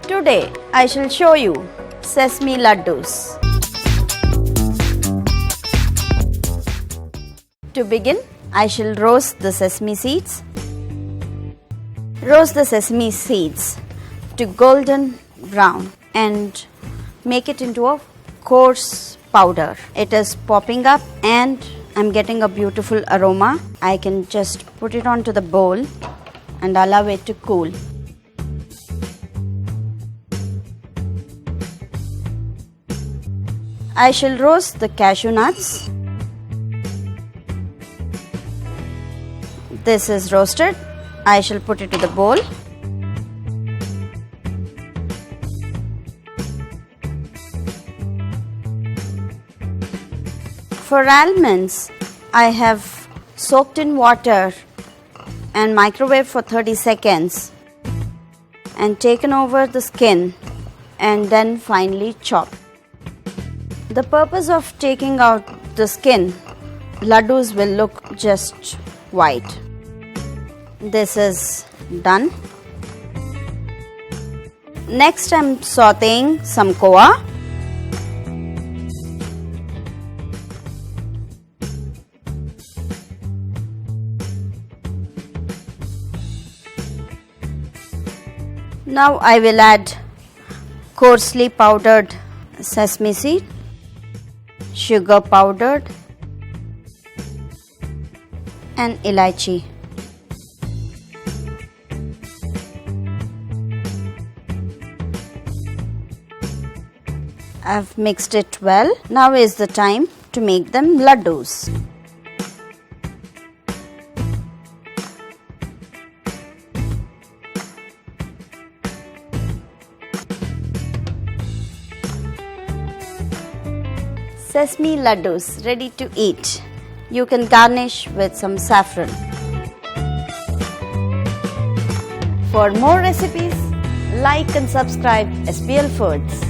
Today I shall show you Sesame Laddoos. To begin, I shall roast the sesame seeds. Roast the sesame seeds to golden brown and make it into a coarse powder. It is popping up and I'm getting a beautiful aroma. I can just put it onto the bowl and allow it to cool. I shall roast the cashew nuts. This is roasted. I shall put it to the bowl. For almonds, I have soaked in water and microwaved for 30 seconds and taken over the skin and then finely chopped. The purpose of taking out the skin, laddoos will look just white. This is done. Next, I'm sauteing some khoya. Now I will add coarsely powdered sesame seed, sugar powdered, and elaichi. I've mixed it well. Now is the time to make them laddoos. Sesame laddoos ready to eat. You can garnish with some saffron. For more recipes, like and subscribe SPL Foods.